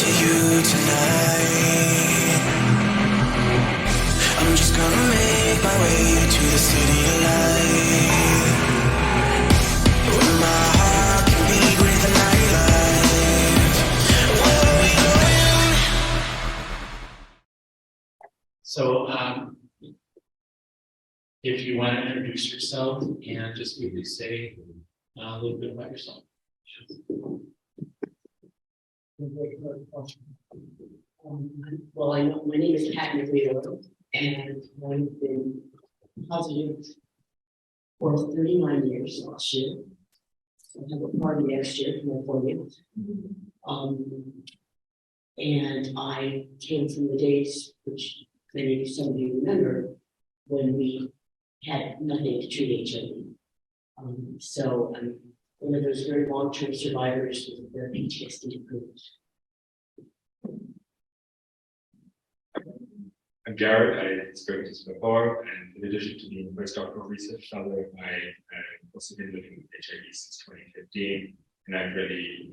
to you tonight. I'm just gonna make my way to the city of light, where my heart can beat with the nightlight. So, if you want to introduce yourself and just maybe say a little bit about yourself. Well, I know my name is Pat Migliore, and I've been positive for 39 years last year. I'll have a party next year for my 40th. And I came from the days, which maybe some of you remember, when we had nothing to treat HIV. So I'm one of those very long-term survivors with the PTSD approved. I'm Jared. I spoke to this before, and in addition to being a postdoctoral research fellow, I've also been living with HIV since 2015, and I've really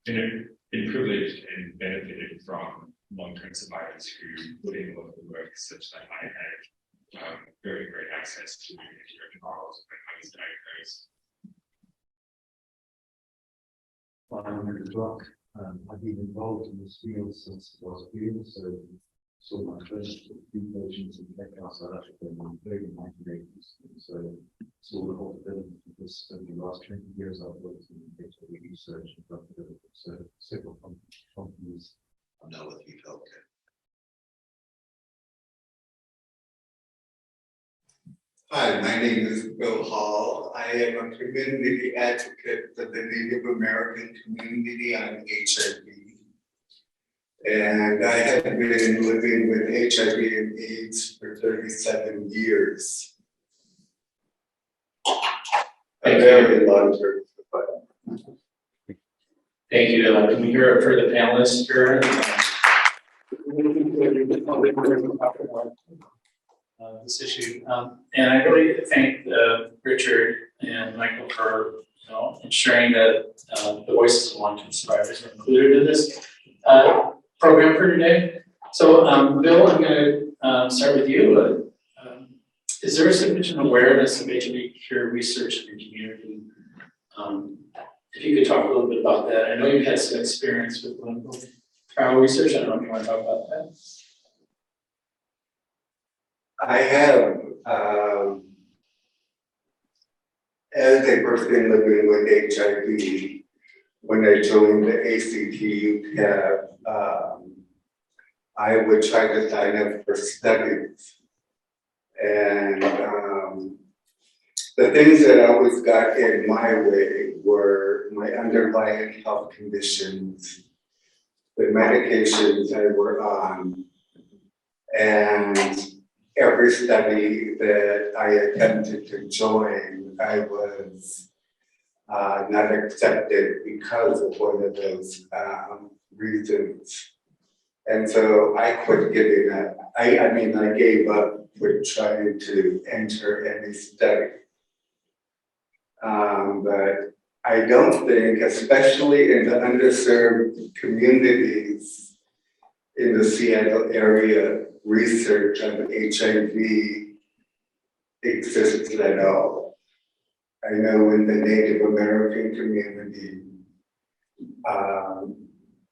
been privileged and benefited from long-term survivors who put in all of the work such that I had very great access to antiretrovirals when I was diagnosed. I'm Henry Block. I've been involved in this field since last year, so saw my first few patients in South Africa in the early 1980s. So saw the whole development of this over the last 20 years. I've worked in HIV research and drug development, so several companies. I know what you felt. Hi, my name is Bill Hall. I am a community advocate for the Native American community on HIV. And I have been living with HIV and AIDS for 37 years. A very long term. Thank you. Can we hear it for the panelists here? This issue, and I really thank Richard and Michael for ensuring that the voices of long-term survivors are included in this program for today. So, Bill, I'm going to start with you. Is there a sufficient awareness of HIV cure research in the community? If you could talk a little bit about that. I know you've had some experience with clinical trial research. I don't know if you want to talk about that. I have, as a person living with HIV, when I joined the ACT UCAB, I would try to sign up for studies. And the things that always got in my way were my underlying health conditions, the medications I were on, and every study that I attempted to join, I was not accepted because of one of those reasons. And so I quit giving up. I gave up with trying to enter any study. But I don't think, especially in the underserved communities in the Seattle area, research on HIV exists at all. I know in the Native American community,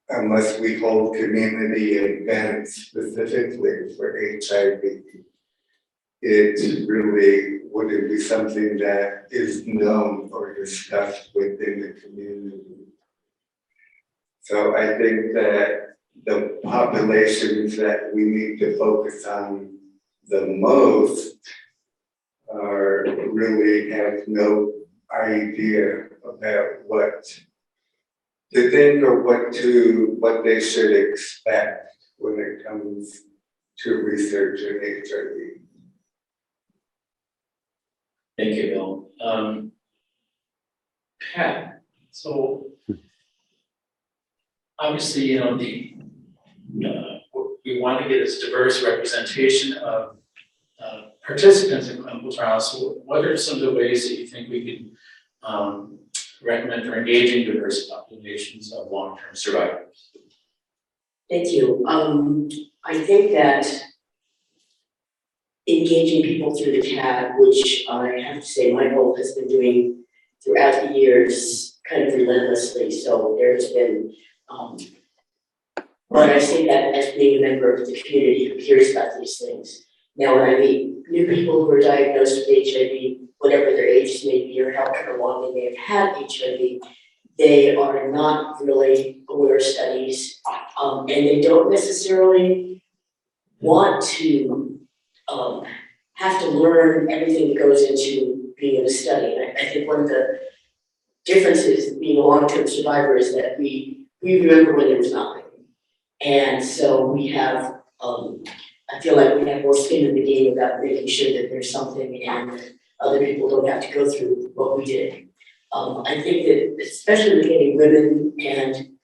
unless we hold community events specifically for HIV, it really wouldn't be something that is known or discussed within the community. So I think that the populations that we need to focus on the most are really have no idea about what to think or what they should expect when it comes to research in HIV. Thank you, Bill. Pat, so obviously, we want to get as diverse representation of participants in clinical trials. So what are some of the ways that you think we can recommend for engaging diverse populations of long-term survivors? Thank you. I think that engaging people through the tab, which I have to say Michael has been doing throughout the years, kind of relentlessly. So there's been, but I say that as being a member of the community who hears about these things. Now, when I meet new people who are diagnosed with HIV, whatever their ages may be or however long they may have had HIV, they are not really aware of studies, and they don't necessarily want to have to learn everything that goes into being in a study. And I think one of the differences of being a long-term survivor is that we remember when there was nothing. And so we have, I feel like we have more skin in the game about making sure that there's something and that other people don't have to go through what we did. I think that especially with getting women and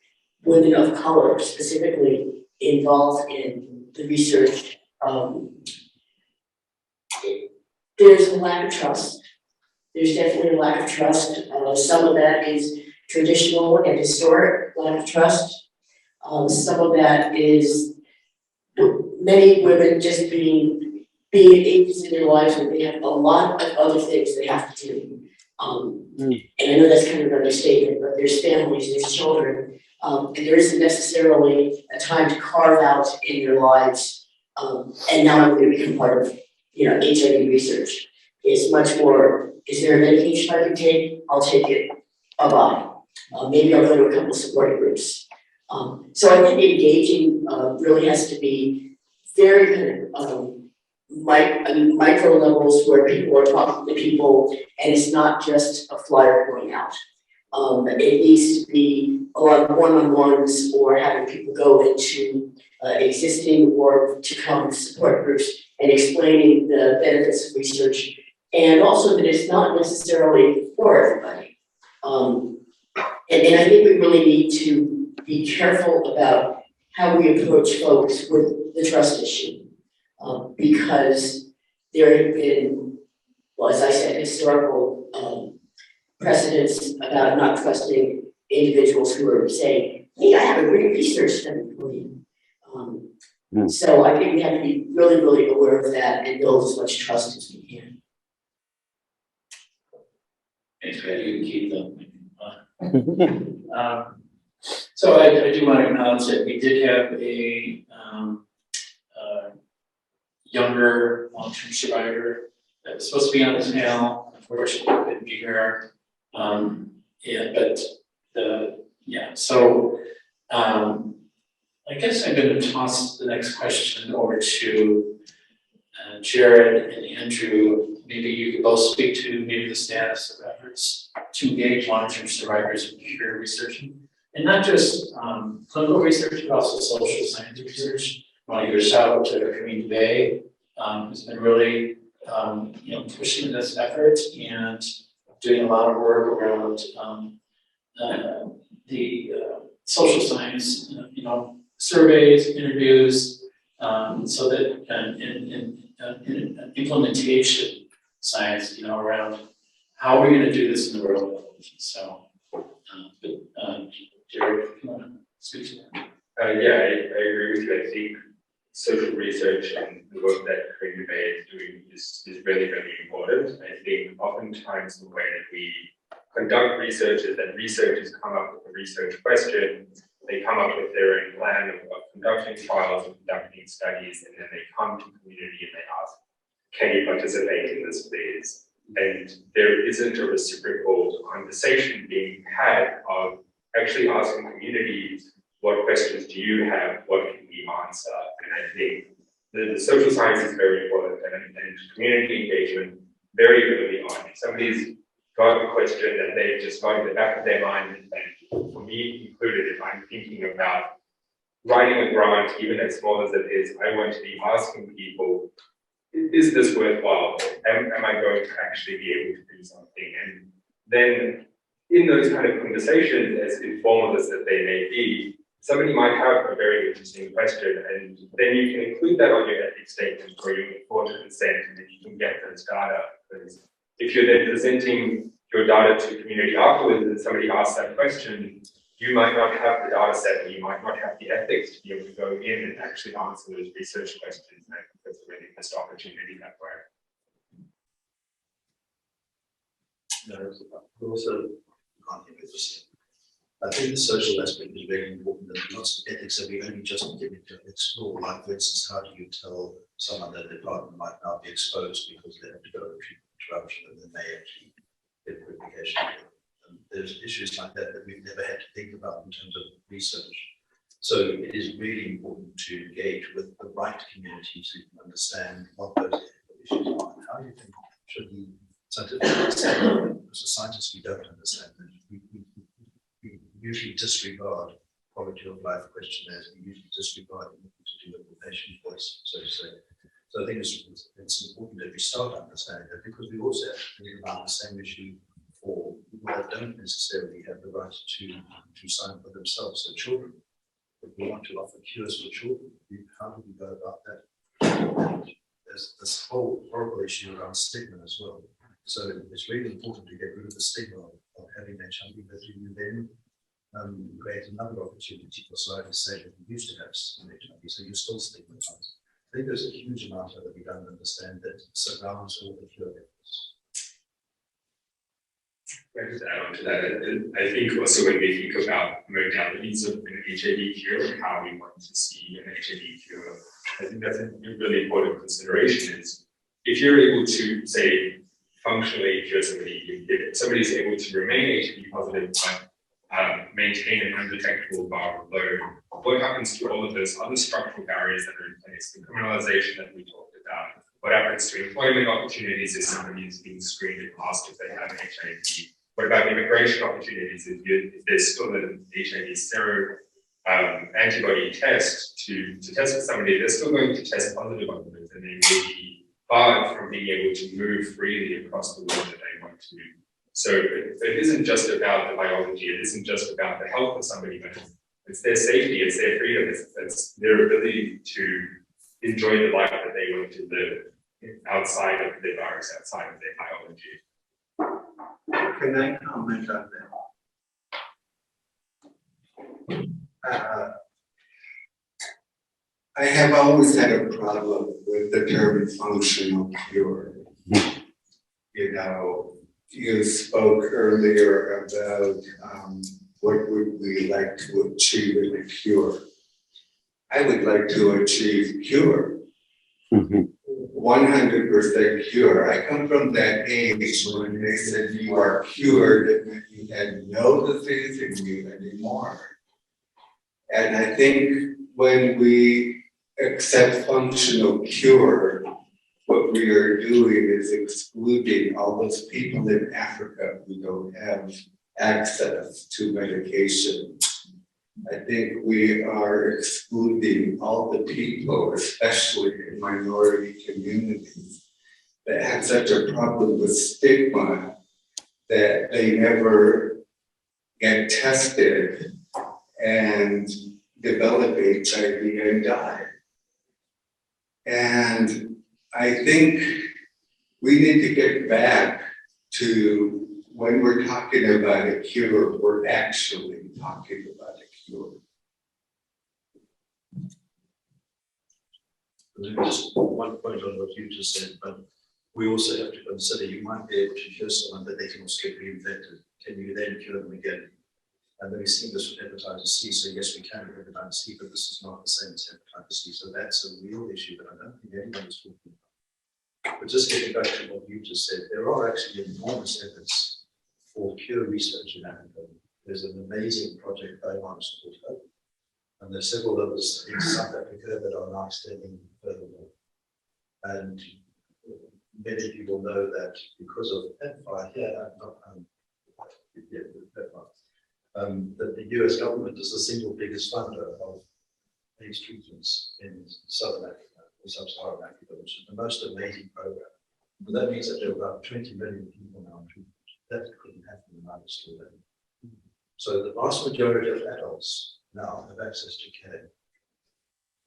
women of color specifically involved in the research, there's a lack of trust. There's definitely a lack of trust. Some of that is traditional and historic lack of trust. Some of that is many women just being ages in their lives where they have a lot of other things they have to do. And I know that's kind of an understatement, but there's families, there's children, and there isn't necessarily a time to carve out in your lives. And now I'm going to become part of, HIV research. It's much more, is there a medication I can take? I'll take it. Bye-bye. Maybe I'll go to a couple of support groups. So I think engaging really has to be very kind of micro levels where people are talking to people, and it's not just a flyer going out. It needs to be a lot of one-on-ones or having people go into existing or to come support groups and explaining the benefits of research, and also that it's not necessarily for everybody. And I think we really need to be careful about how we approach folks with the trust issue, because there have been, well, as I said, historical precedents about not trusting individuals who are saying, hey, I have a great research study for you. So I think we have to be really, really aware of that and build as much trust as we can. Thanks, Pat. You can keep them. So I do want to acknowledge that we did have a younger long-term survivor that was supposed to be on this panel. Unfortunately, couldn't be here. So I guess I'm going to toss the next question over to Jared and Andrew. Maybe you could both speak to maybe the status of efforts to engage long-term survivors in cure research, and not just clinical research, but also social science research. I want to give a shout out to Kareem Bay, who's been really pushing this effort and doing a lot of work around the social science, surveys, interviews, so that in implementation science, around how we're going to do this in the real world. So, Jared, if you want to speak to that. I agree with you. I think social research and the work that Kareem Bay is doing is really, really important. I think oftentimes the way that we conduct research is that researchers come up with a research question, they come up with their own plan of conducting trials and conducting studies, and then they come to community and they ask, can you participate in this, please? And there isn't a reciprocal conversation being had of actually asking communities, what questions do you have? What can we answer? And I think the social science is very important, and community engagement very early on. If somebody's got a question that they've just got in the back of their mind, and for me included, if I'm thinking about writing a grant, even as small as it is, I want to be asking people, is this worthwhile? Am I going to actually be able to do something? And then in those kind of conversations, as informal as that they may be, somebody might have a very interesting question, and then you can include that on your ethics statement or your informed consent, and then you can get those data. Because if you're then presenting your data to community afterwards, and somebody asks that question, you might not have the data set, or you might not have the ethics to be able to go in and actually answer those research questions. And I think that's a really missed opportunity that way. Also, I think the social aspect is very important, and lots of ethics that we only just begin to explore. Like, for instance, how do you tell someone that their partner might now be exposed because they have to go to interruption and they may actually get purification? And there's issues like that that we've never had to think about in terms of research. So it is really important to engage with the right communities who can understand what those issues are and how you think should be scientifically understand. As a scientist, we don't understand that. We usually disregard quality of life questionnaires. We usually disregard anything to do with the patient voice, so to say. So I think it's important that we start understanding that, because we also have to think about the same issue for people that don't necessarily have the right to sign for themselves. So children, if we want to offer cures for children, how do we go about that? And there's this whole horrible issue around stigma as well. So it's really important to get rid of the stigma of having HIV, but you then create another opportunity for society to say that you used to have HIV, so you're still stigmatized. I think there's a huge amount that we don't understand that surrounds all the cure efforts. I just add on to that, and I think also when we think about modalities of an HIV cure and how we want to see an HIV cure, I think that's a really important consideration. Is if you're able to say functionally cure somebody, if somebody's able to remain HIV positive but maintain an undetectable viral load, what happens to all of those other structural barriers that are in place? The criminalization that we talked about. What happens to employment opportunities if somebody is being screened and asked if they have HIV? What about immigration opportunities if there's still an HIV sero antibody test to test for somebody, they're still going to test positive on those, and they may be barred from being able to move freely across the world that they want to. So it isn't just about the biology, it isn't just about the health of somebody, but it's their safety, it's their freedom, it's their ability to enjoy the life that they want to live outside of the virus, outside of their biology. Can I comment on that? I have always had a problem with the term functional cure. You know, you spoke earlier about what would we like to achieve in a cure. I would like to achieve cure. 100% cure. I come from that age when they said you are cured and you had no disease in you anymore. And I think when we accept functional cure, what we are doing is excluding all those people in Africa who don't have access to medication. I think we are excluding all the people, especially in minority communities, that have such a problem with stigma that they never get tested and develop HIV and die. And I think we need to get back to when we're talking about a cure, we're actually talking about a cure. Just one point on what you just said, but we also have to consider you might be able to cure someone, but they can also get reinfected. Can you then cure them again? And then we see this with hepatitis C. So yes, we can have hepatitis C, but this is not the same as hepatitis C. So that's a real issue that I don't think anyone is talking about. But just getting back to what you just said, there are actually enormous efforts for cure research in Africa. There's an amazing project going on called HOPE. And there's several others in South Africa that are now extending furthermore. And many people know that because of PEPFAR here, that the US government is the single biggest funder of AIDS treatments in Southern Africa, or Sub-Saharan Africa, which is the most amazing program. But that means that there are about 20 million people now in treatment. That couldn't happen in United States. So the vast majority of adults now have access to care.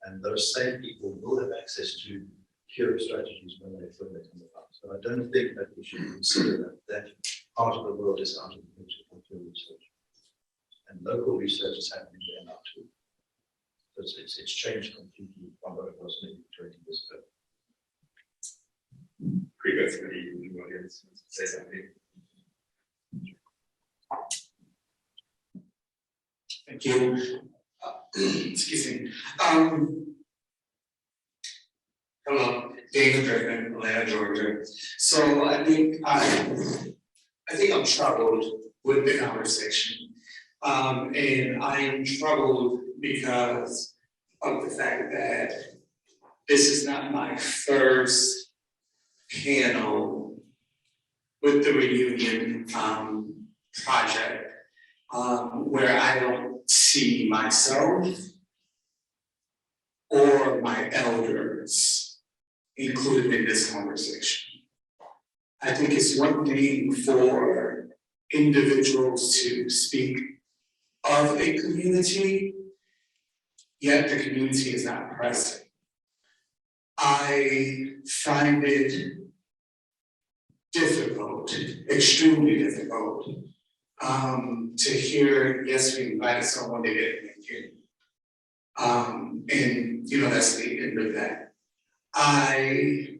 And those same people will have access to cure strategies when they come about. So I don't think that we should consider that part of the world is out of the picture for field research. And local research is happening there now too. Because it's changed completely from what it was maybe 20 years ago. Previously, in the audience, say something. Thank you. Excuse me. Hello, David Griffin, Atlanta, Georgia. So I think I'm troubled with the conversation. And I am troubled because of the fact that this is not my first panel with the reunion project, where I don't see myself or my elders included in this conversation. I think it's one thing for individuals to speak of a community, yet the community is not present. I find it difficult, extremely difficult, to hear, yes, we invited someone to get thinking. And you know, that's the end of that. I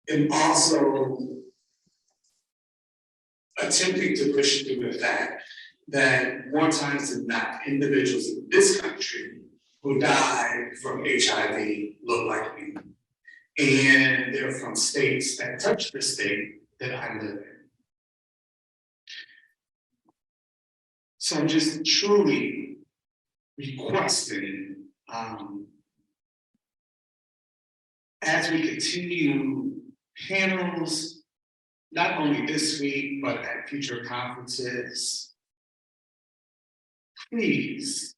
am also attempting to push through the fact that more times than not, individuals in this country who died from HIV look like me. And they're from states that touch the state that I live in. So I'm just truly requesting, as we continue panels, not only this week, but at future conferences, please,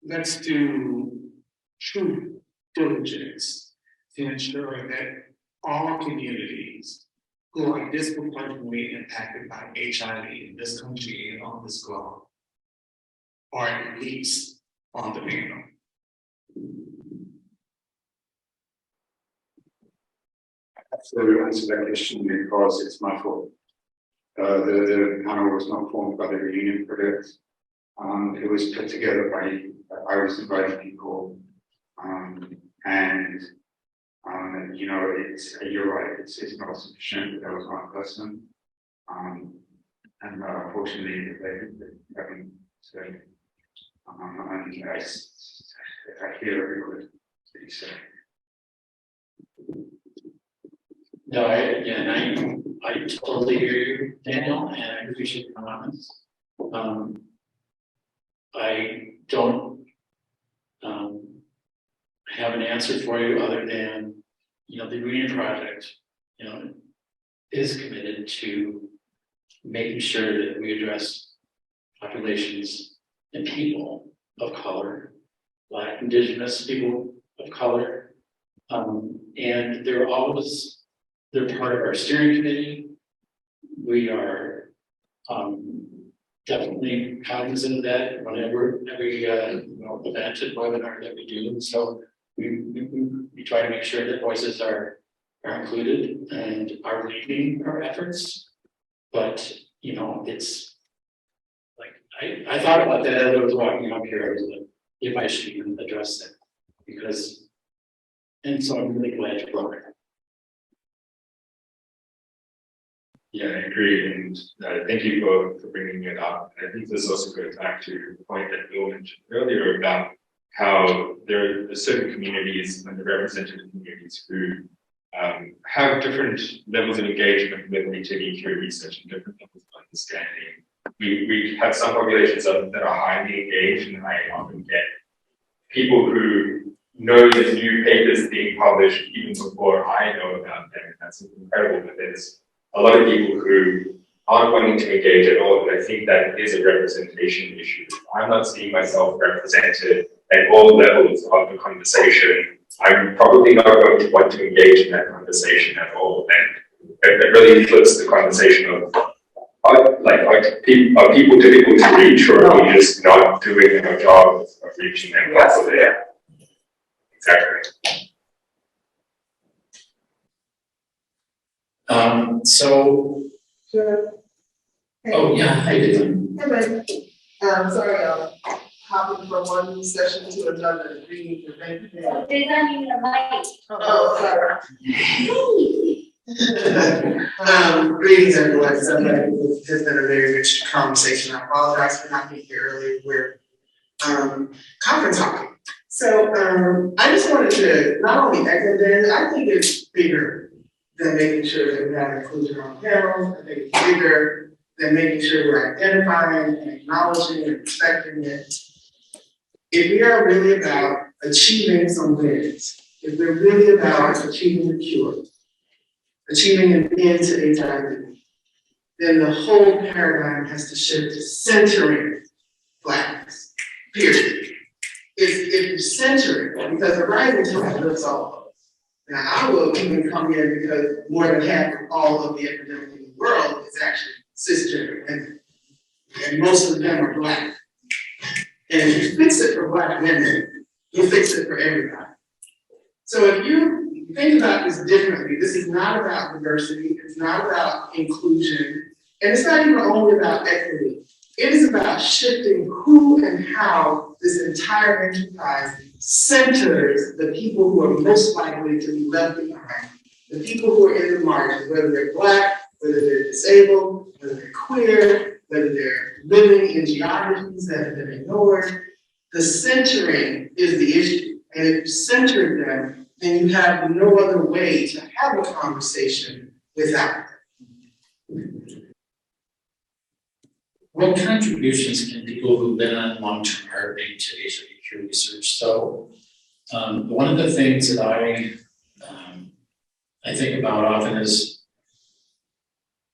let's do true diligence to ensure that all communities who are disproportionately impacted by HIV in this country and on this globe are at least on the panel. So to answer that question, because it's my fault. The panel was not formed by the reunion project. It was put together by, I was inviting people, and you know, you're right, it's not sufficient, there was one person. And unfortunately, they haven't said, and I hear everyone that you say. No, I totally hear you, Daniel, and I appreciate your comments. I don't have an answer for you other than, you know, the Reunion Project, you know, is committed to making sure that we address populations and people of color, Black, Indigenous people of color, and they're part of our steering committee. We are definitely cognizant of that whenever every event and webinar that we do. So we try to make sure that voices are included and are leading our efforts. But you know, it's like I thought about that as I was walking up here. I was like, if I should even address that, because, and so I'm really glad you brought it up. Yeah, I agree, and thank you for bringing it up. I think this also goes back to the point that Bill mentioned earlier about how there are certain communities, underrepresented communities, who have different levels of engagement with HIV research and different levels of understanding. We have some populations that are highly engaged, and I often get people who know the new papers being published even before I know about them. That's incredible, but there's a lot of people who aren't wanting to engage at all, and I think that is a representation issue. I'm not seeing myself represented at all levels of the conversation. I'm probably not going to want to engage in that conversation at all, and it really flips the conversation of are people difficult to reach, or are we just not doing our job of reaching them? Yeah. Exactly. So Sure. Oh, yeah, I did. Hey, sorry, hopping from one session to another, reading the thing. They don't even like. Oh, sorry. Greetings, everyone. So this has been a very rich conversation. I apologize for not being here earlier. We're conference hopping. So I just wanted to not only echo that, I think it's bigger than making sure that we have inclusion on panels. I think it's bigger than making sure we're identifying and acknowledging and respecting it. If we are really about achieving some wins, if we're really about achieving the cure, achieving an end to HIV, then the whole paradigm has to shift to centering Blackness, period. If you center it, because the rising tide lifts all of us. Now, I will even come in because more than half of all of the epidemic in the world is actually cisgender women. And most of them are Black. And if you fix it for Black women, you fix it for everybody. So if you think about this differently, this is not about diversity, it's not about inclusion, and it's not even only about equity. It is about shifting who and how this entire enterprise centers the people who are most likely to be left behind, the people who are in the margins, whether they're Black, whether they're disabled, whether they're queer, whether they're living in geographies that have been ignored. The centering is the issue. And if you center them, then you have no other way to have a conversation without them. What contributions can people who've been on long-term heart make to HIV cure research? So one of the things that I think about often is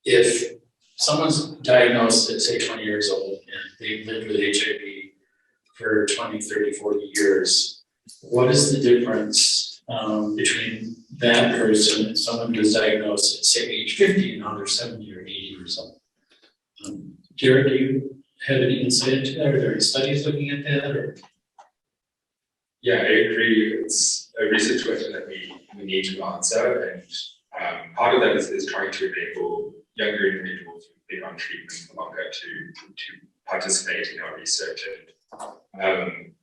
if someone's diagnosed at say 20 years old and they've lived with HIV for 20, 30, 40 years, what is the difference between that person and someone who's diagnosed at say age 50 and now they're 70 or 80 years old? Jared, do you have any insight into that? Are there any studies looking at that? Or? Yeah, I agree. It's a research question that we need to answer, and part of that is trying to enable younger individuals who've been on treatment for longer to participate in our research. And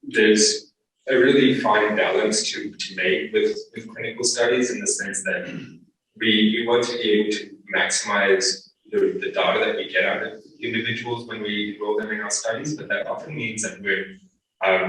there's a really fine balance to make with clinical studies in the sense that we want to be able to maximize the data that we get out of individuals when we enroll them in our studies, but that often means that we're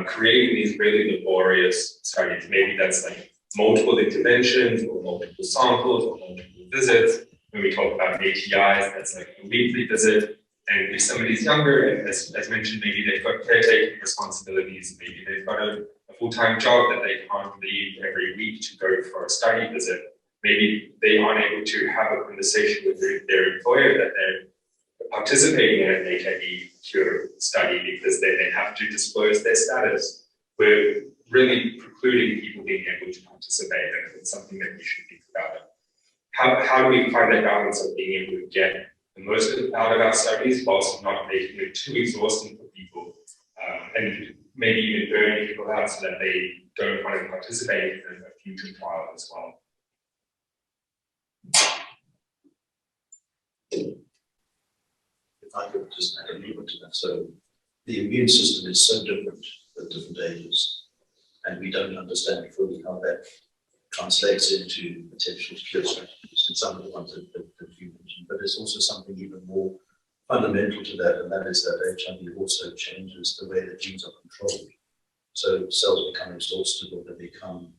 creating these really laborious studies. Maybe that's like multiple interventions or multiple samples or multiple visits. When we talk about ATIs, that's like a weekly visit. And if somebody's younger, and as mentioned, maybe they've got caretaking responsibilities, maybe they've got a full-time job that they can't leave every week to go for a study visit. Maybe they aren't able to have a conversation with their employer that they're participating in an HIV cure study because they have to disclose their status. We're really precluding people being able to participate, and it's something that we should think about. How do we find that balance of being able to get the most out of our studies whilst not making it too exhausting for people, and maybe even burning people out so that they don't want to participate in a future trial as well? If I could just add a little bit to that. So the immune system is so different at different ages, and we don't understand fully how that translates into potential cure strategies in some of the ones that you mentioned. But there's also something even more fundamental to that, and that is that HIV also changes the way that genes are controlled. So cells become exhausted or they become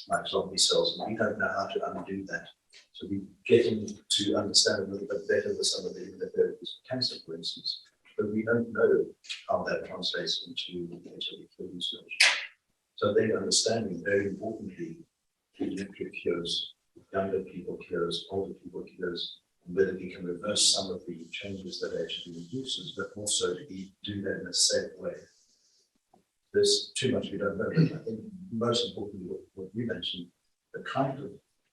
like zombie cells, and we don't know how to undo that. So we're getting to understand a little bit better with some of the immunotherapies for cancer, for instance, but we don't know how that translates into HIV research. So they're understanding very importantly pediatric cures, younger people cures, older people cures, and whether we can reverse some of the changes that HIV induces, but also do that in a safe way. There's too much we don't know, but I think most importantly what you mentioned, the kind of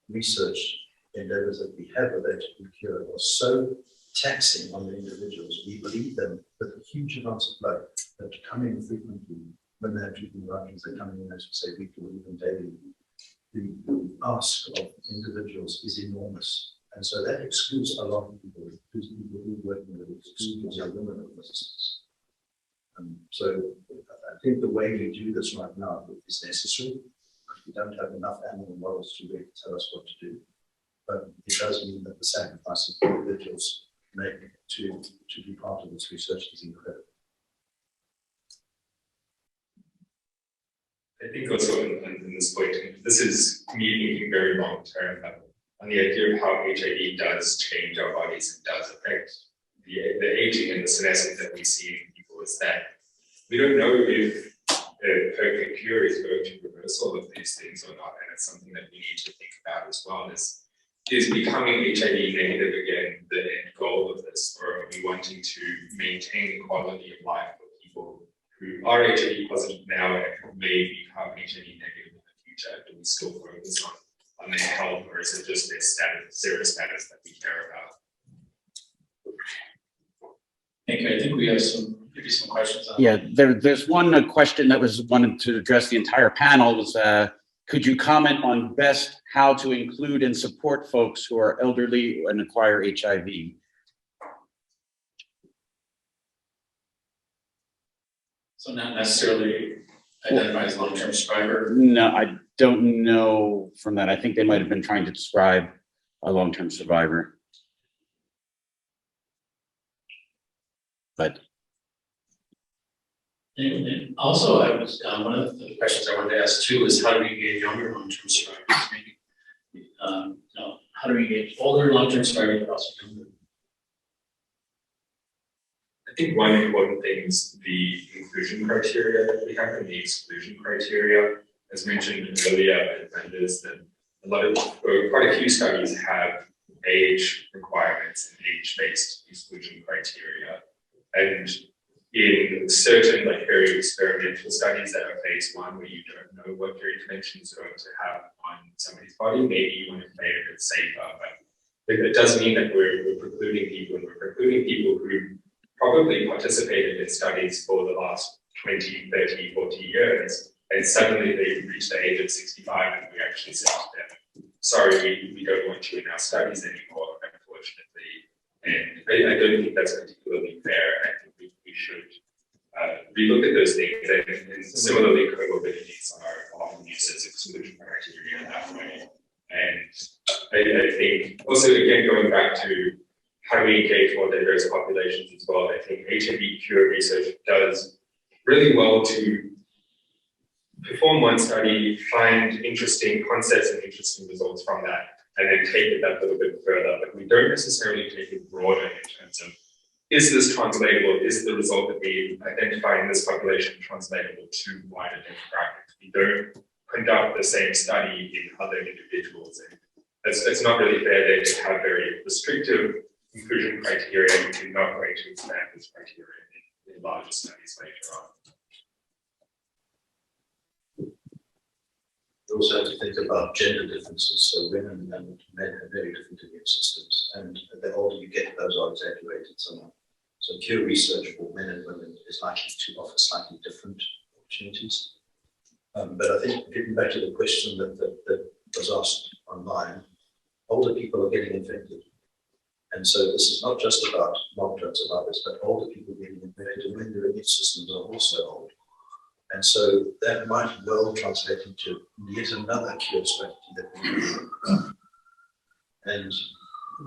research endeavors that we have with HIV cure are so taxing on the individuals. We believe them with huge amounts of blood that come in frequently when they have treatment interruptions. They're coming in, as we say, weekly or even daily. The ask of individuals is enormous, and so that excludes a lot of people. because people who work in the schools are women of resistance. So I think the way we do this right now is necessary. We don't have enough animal models to really tell us what to do. But it does mean that the sacrifices individuals make to be part of this research is incredible. I think also in this point, this is me thinking very long term on the idea of how HIV does change our bodies and does affect the aging and the senescence that we see in people, is that we don't know if a perfect cure is going to reverse all of these things or not, and it's something that we need to think about as well. Is becoming HIV negative again the end goal of this, or are we wanting to maintain the quality of life for people who are HIV positive now and may become HIV negative in the future? Do we still focus on their health, or is it just their status, serious status that we care about? Thank you. I think we have maybe some questions on. Yeah, there's one question that was wanted to address the entire panel was, could you comment on best how to include and support folks who are elderly and acquire HIV? So not necessarily identify as long-term survivor. No, I don't know from that. I think they might have been trying to describe a long-term survivor. But And also, I was one of the questions I wanted to ask too is how do we engage younger long-term survivors? Maybe, how do we engage older long-term survivors, but also younger? I think one important thing is the inclusion criteria that we have and the exclusion criteria. As mentioned earlier, and is that quite a few studies have age requirements and age-based exclusion criteria. And in certain very experimental studies that are phase 1, where you don't know what your intervention is going to have on somebody's body, maybe you want to play it a bit safer, but it does mean that we're precluding people, and we're precluding people who probably participated in studies for the last 20, 30, 40 years, and suddenly they reach the age of 65 and we actually say to them, sorry, we don't want you in our studies anymore, unfortunately. And I don't think that's particularly fair. I think we should relook at those things, and similarly, comorbidities are often used as exclusion criteria in that way. And I think also, again, going back to how do we engage more diverse populations as well, I think HIV cure research does really well to perform one study, find interesting concepts and interesting results from that, and then take it that little bit further. But we don't necessarily take it broader in terms of, is this translatable? Is the result that we identify in this population translatable to wider demographics? We don't conduct the same study in other individuals. And it's not really fair there to have very restrictive inclusion criteria. We're not going to expand this criteria in larger studies later on. We also have to think about gender differences. So women and men have very different immune systems, and the older you get, those are exaggerated somewhat. So cure research for men and women is likely to offer slightly different opportunities. But I think getting back to the question that was asked online, older people are getting infected. And so this is not just about long-term survivors, but older people getting infected when their immune systems are also old. And so that might well translate into yet another cure strategy that we need. And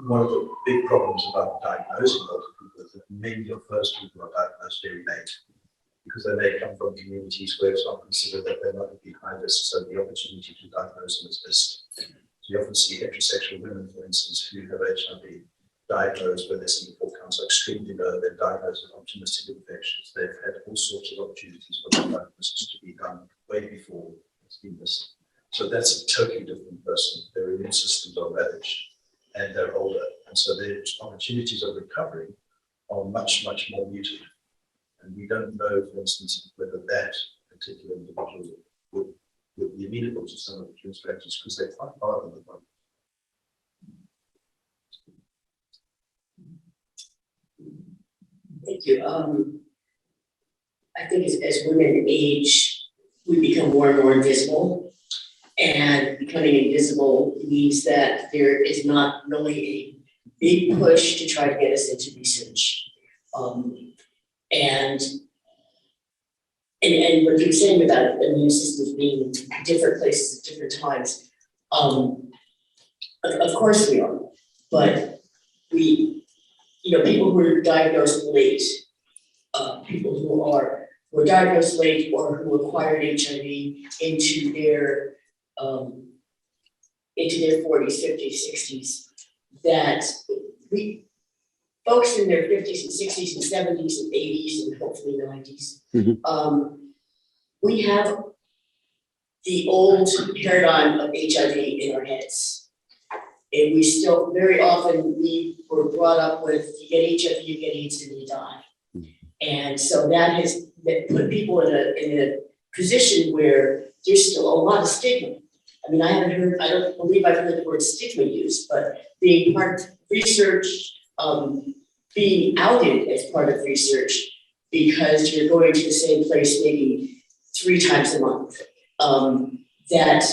one of the big problems about diagnosing older people is that many of those people are diagnosed very late, because they may come from communities where it's not considered that they're not at high risk, so the opportunity to diagnose them is missed. So you often see heterosexual women, for instance, who have HIV diagnosed when their CD4 counts are extremely low, they're diagnosed with opportunistic infections, they've had all sorts of opportunities for the diagnosis to be done way before it's been missed. So that's a totally different person. Their immune systems are ravaged and they're older. And so their opportunities of recovery are much, much more muted. And we don't know, for instance, whether that particular individual would be amenable to some of the cure strategies because they're quite hard on the body. Thank you. I think as women age, we become more and more invisible. And becoming invisible means that there is not really a big push to try to get us into research. And what you're saying about immune systems being in different places at different times, of course we are, but people who are diagnosed late, people who were diagnosed late or who acquired HIV into their 40s, 50s, 60s, that folks in their 50s and 60s and 70s and 80s and hopefully 90s, we have the old paradigm of HIV in our heads. And we still, very often, we were brought up with, you get HIV, you get AIDS, and you die. And so that put people in a position where there's still a lot of stigma. I mean, I don't believe I've heard the word stigma used, but being part of research, being outed as part of research because you're going to the same place maybe 3 times a month, that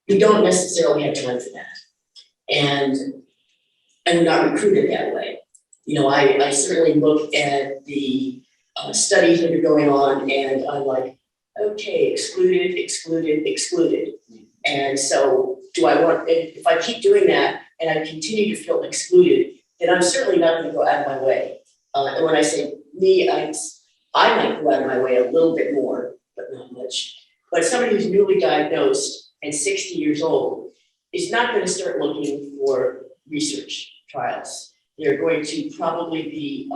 we don't necessarily have time for that. And we're not recruited that way. I certainly look at the studies that are going on and I'm like, okay, excluded. And so if I keep doing that and I continue to feel excluded, then I'm certainly not going to go out of my way. And when I say me, I might go out of my way a little bit more, but not much. But somebody who's newly diagnosed and 60 years old is not going to start looking for research trials. They're going to probably be,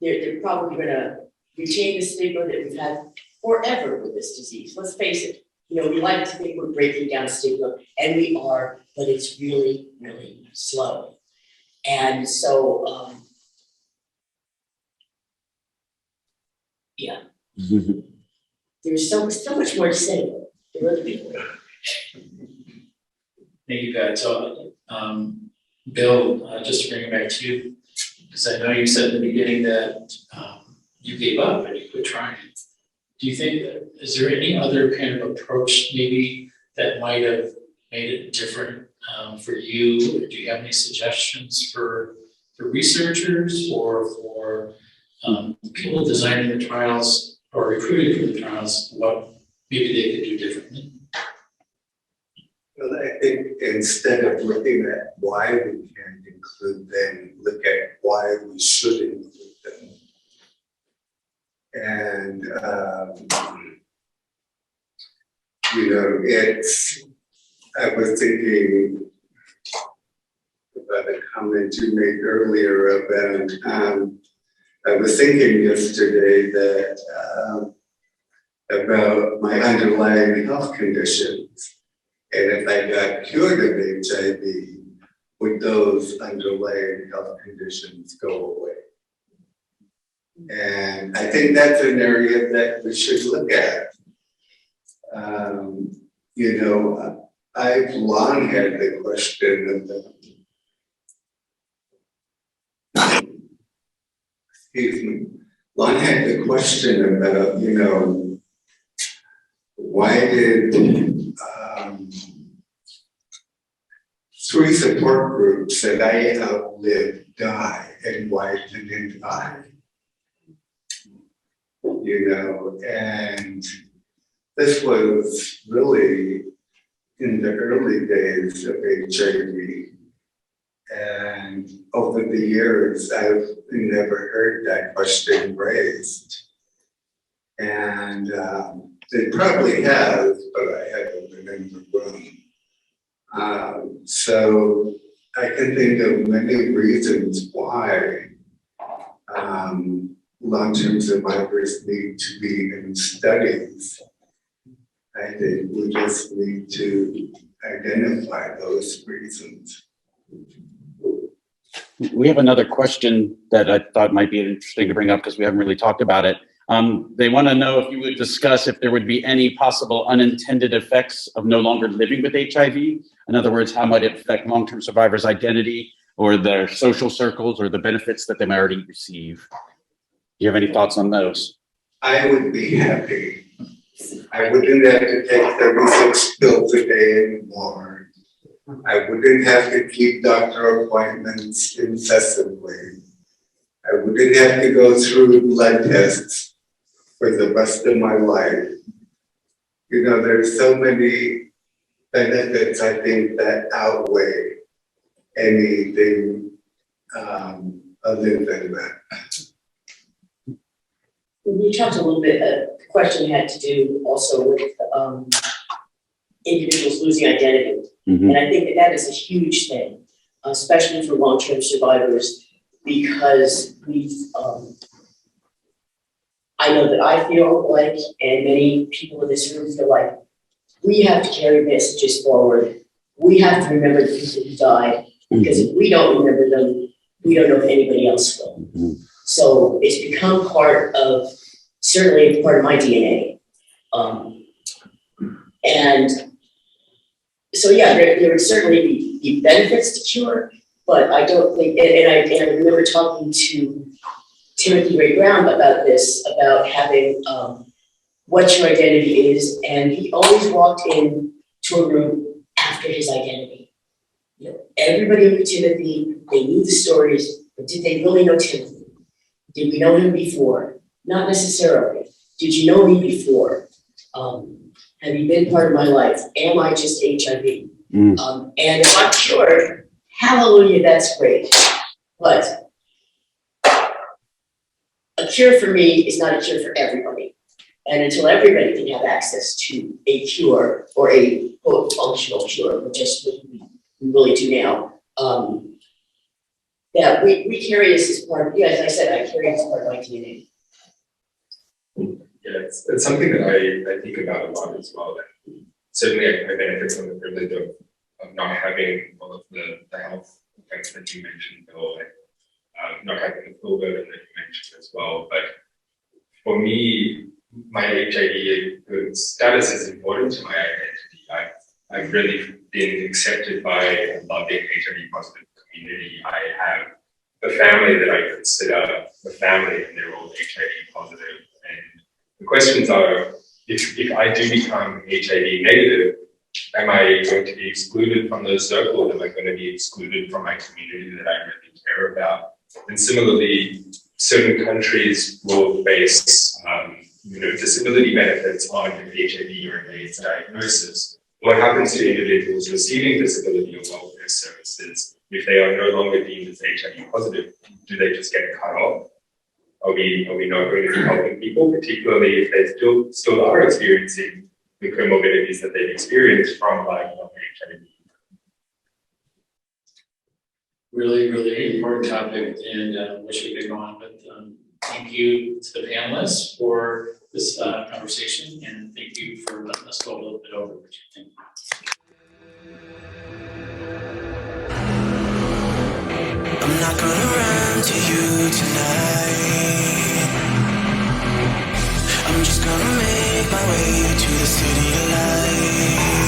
they're probably going to retain the stigma that we've had forever with this disease. Let's face it, we like to think we're breaking down stigma, and we are, but it's really, really slow. And so, yeah. There's so much more to say. There are other people. Thank you, Pat. So, Bill, just to bring it back to you, because I know you said in the beginning that you gave up and you quit trying. Do you think is there any other kind of approach maybe that might have made it different for you? Or do you have any suggestions for researchers or for people designing the trials or recruiting for the trials, what maybe they could do differently? Well, I think instead of looking at why we can't include them, look at why we should include them. And, I was thinking about a comment you made earlier about, I was thinking yesterday that about my underlying health conditions. And if I got cured of HIV, would those underlying health conditions go away? And I think that's an area that we should look at. I've long had the question about, why did 3 support groups that I outlived die, and why didn't I? And this was really in the early days of HIV. And over the years, I've never heard that question raised. And it probably has, but I haven't been in the room. So I can think of many reasons why long-term survivors need to be in studies. I think we just need to identify those reasons. We have another question that I thought might be interesting to bring up because we haven't really talked about it. They want to know if you would discuss if there would be any possible unintended effects of no longer living with HIV. In other words, how might it affect long-term survivors' identity or their social circles or the benefits that they might already receive? Do you have any thoughts on those? I would be happy. I wouldn't have to take 36 pills a day anymore. I wouldn't have to keep doctor appointments incessantly. I wouldn't have to go through blood tests for the rest of my life. You know, there's so many benefits, I think, that outweigh anything other than that. We talked a little bit, the question had to do also with individuals losing identity. Mhm. And I think that is a huge thing, especially for long-term survivors, because I know that I feel like, and many people in this room feel like, we have to carry messages forward. We have to remember the people who died, because if we don't remember them, we don't know if anybody else will. Mhm. So it's become certainly part of my DNA. And so, yeah, there would certainly be benefits to cure, but I don't think, and I remember talking to Timothy Ray Brown about this, about having what your identity is, and he always walked in to a room after his identity. You know, everybody knew Timothy, they knew the stories, but did they really know Timothy? Did we know him before? Not necessarily. Did you know me before? Have you been part of my life? Am I just HIV? And if I'm cured, hallelujah, that's great. But a cure for me is not a cure for everybody. And until everybody can have access to a cure or a quote functional cure, which is what we really do now, that we carry this as part of, yeah, as I said, I carry it as part of my DNA. Yeah, it's something that I think about a lot as well. And certainly, I benefit from the privilege of not having all of the health effects that you mentioned, Bill, and not having the full burden that you mentioned as well. But for me, my HIV status is important to my identity. I've really been accepted by a loving HIV positive community. I have a family that I consider a family, and they're all HIV positive. And the questions are, if I do become HIV negative, am I going to be excluded from those circles? Am I going to be excluded from my community that I really care about? And similarly, certain countries will face disability benefits on an HIV or an AIDS diagnosis. What happens to individuals receiving disability or welfare services if they are no longer deemed as HIV positive? Do they just get cut off? Are we not going to be helping people, particularly if they still are experiencing the comorbidities that they've experienced from life of HIV? Really, really important topic, and wish we could go on, but thank you to the panelists for this conversation, and thank you for letting us go a little bit over. Thank you. I'm not gonna run to you tonight. I'm just gonna make my way to the city of light.